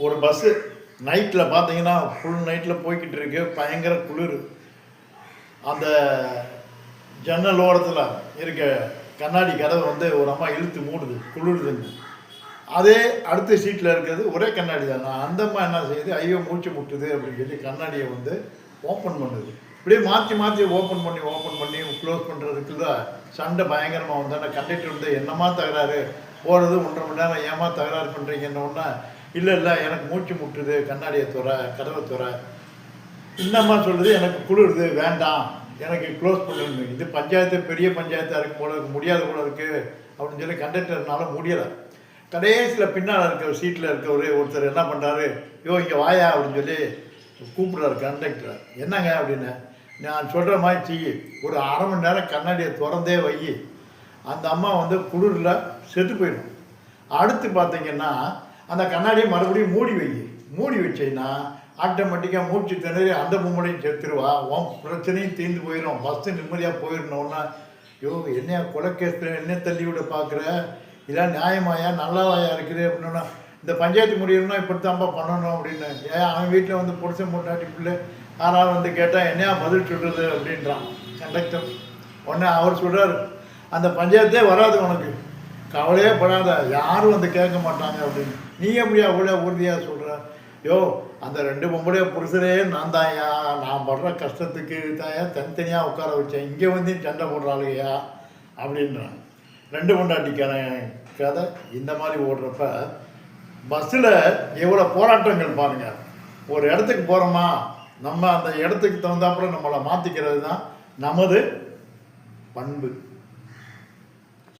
ஒரு பஸ்ஸு நைட்டில் பார்த்தீங்கன்னா ஃபுல் நைட்டில் போய்கிட்டு இருக்கு, பயங்கர குளிர். அந்த ஜன்னல் ஓரத்தில் இருக்க கண்ணாடி கதவை வந்து ஒரு அம்மா இழுத்து மூடுது, குளிருதுன்னு. அதே அடுத்த சீட்டில் இருக்கிறது ஒரே கண்ணாடி தான். நான் அந்த அம்மா என்ன செய்யுது, ஐயோ மூச்சு முட்டுது அப்படின்னு சொல்லி கண்ணாடியை வந்து ஓப்பன் பண்ணுது. இப்படியே மாற்றி மாற்றி ஓப்பன் பண்ணி க்ளோஸ் பண்ணுறதுக்குள்ள சண்டை பயங்கரமாக வந்தோன்னா கண்டக்டர் வந்து என்னமா தகராறு, போகிறது 1.5 மணி நேரம் ஏமா தகராறு பண்ணுறீங்கன்னொன்னா, இல்லை எனக்கு மூச்சு முட்டுது, கண்ணாடியை கதவை இன்னமா சொல்லுது, எனக்கு குளிருது, வேண்டாம் எனக்கு க்ளோஸ் பண்ணுங்க. இது பஞ்சாயத்து பெரிய பஞ்சாயத்தாக இருக்கும் போல இருக்கு, முடியாத போல இருக்குது அப்படின்னு சொல்லி கண்டக்டர்னால முடியலை. கடைசியில் பின்னால் இருக்க சீட்டில் இருக்க ஒருத்தர் என்ன பண்ணுறாரு, இங்கே வாயா அப்படின்னு சொல்லி கூப்பிட்றாரு கண்டக்டர். என்னங்க அப்படின்னு, நான் சொல்கிற மாதிரி செய்யி, ஒரு 1/2 மணி நேரம் கண்ணாடியை திறந்தே வை, அந்த அம்மா வந்து குளிரில் செத்து போயிடும். அடுத்து பார்த்தீங்கன்னா அந்த கண்ணாடியை மறுபடியும் மூடி வச்சேன்னா ஆட்டோமேட்டிக்காக மூச்சு திணறி அந்த பொம்மனையும் செத்துருவா, உன் பிரச்சனையும் தீர்ந்து போயிடும், பஸ்ஸு நிம்மதியாக போயிடணுன்னா. என்னையா கொலைக்கேஸில் என்ன தள்ளி விட பார்க்குற, இதெல்லாம் நியாயமாயா நல்லாவாயா இருக்குது அப்படின்னா, இந்த பஞ்சாயத்து முடியணும்னா இப்படித்தான்ப்பா பண்ணணும் அப்படின்னு. அவன் வீட்டில் வந்து புருஷன் மூட்டாட்டி பிள்ளை யாராவது வந்து கேட்டால் என்னையா பதில் சொல்கிறது அப்படின்றான் கண்டக்டர். உடனே அவர் சொல்கிறார், அந்த பஞ்சாயத்தே வராது உனக்கு, கவலையே படாத, யாரும் வந்து கேட்க மாட்டாங்க அப்படின்னு. நீ எப்படியா அவ்வளோ உறுதியாக சொல்கிற? அந்த 2 பொம்பளைய புருஷரே நான் தாயா, நான் படுற கஷ்டத்துக்கு தாயா தனித்தனியாக உட்கார வச்சேன், இங்கே வந்து சண்டை போடுறாளுகையா அப்படின்றான். 2 பொண்டாட்டிக்கான கதை இந்த மாதிரி ஓடுறப்ப பஸ்ஸில் எவ்வளோ போராட்டங்கள் பாருங்கள். ஒரு இடத்துக்கு போகிறோமா, நம்ம அந்த இடத்துக்கு தகுந்தாப்புல நம்மளை மாற்றிக்கிறது தான் நமது பண்பு.